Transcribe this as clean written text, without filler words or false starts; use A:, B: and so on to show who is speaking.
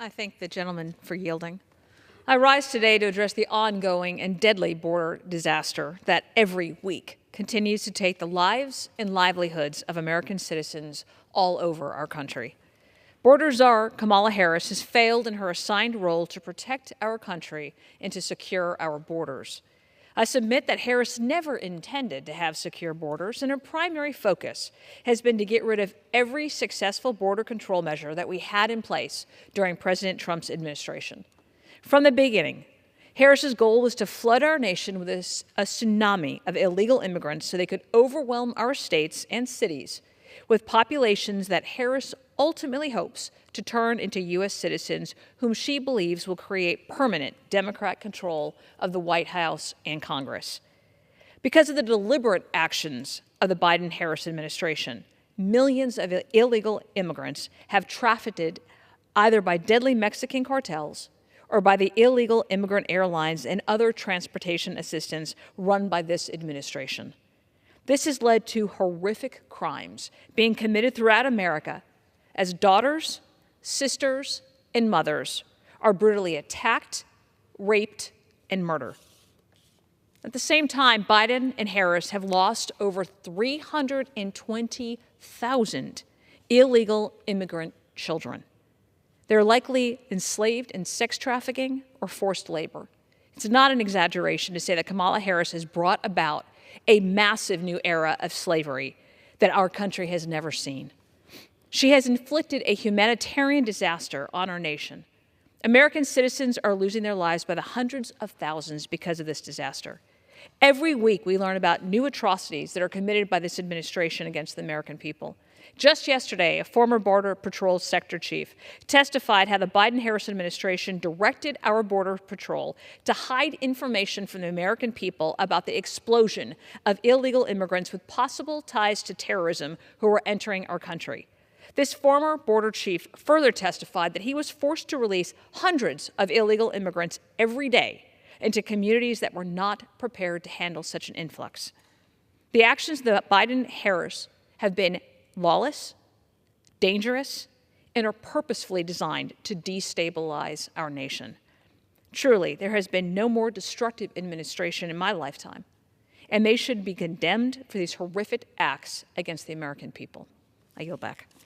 A: I thank the gentleman for yielding. I rise today to address the ongoing and deadly border disaster that every week continues to take the lives and livelihoods of American citizens all over our country. Border Czar Kamala Harris has failed in her assigned role to protect our country and to secure our borders. I submit that Harris never intended to have secure borders, and her primary focus has been to get rid of every successful border control measure that we had in place during President Trump's administration. From the beginning, Harris's goal was to flood our nation with a tsunami of illegal immigrants so they could overwhelm our states and cities with populations that Harris ultimately hopes to turn into U.S. citizens whom she believes will create permanent Democrat control of the White House and Congress. Because of the deliberate actions of the Biden-Harris administration, millions of illegal immigrants have trafficked either by deadly Mexican cartels or by the illegal immigrant airlines and other transportation assistance run by this administration. This has led to horrific crimes being committed throughout America as daughters, sisters, and mothers are brutally attacked, raped, and murdered. At the same time, Biden and Harris have lost over 320,000 illegal immigrant children. They're likely enslaved in sex trafficking or forced labor. It's not an exaggeration to say that Kamala Harris has brought about a massive new era of slavery that our country has never seen. She has inflicted a humanitarian disaster on our nation. American citizens are losing their lives by the hundreds of thousands because of this disaster. Every week we learn about new atrocities that are committed by this administration against the American people. Just yesterday, a former Border Patrol sector chief testified how the Biden-Harris administration directed our Border Patrol to hide information from the American people about the explosion of illegal immigrants with possible ties to terrorism who were entering our country. This former border chief further testified that he was forced to release hundreds of illegal immigrants every day into communities that were not prepared to handle such an influx. The actions of Biden-Harris have been lawless, dangerous, and are purposefully designed to destabilize our nation. Truly, there has been no more destructive administration in my lifetime, and they should be condemned for these horrific acts against the American people. I yield back.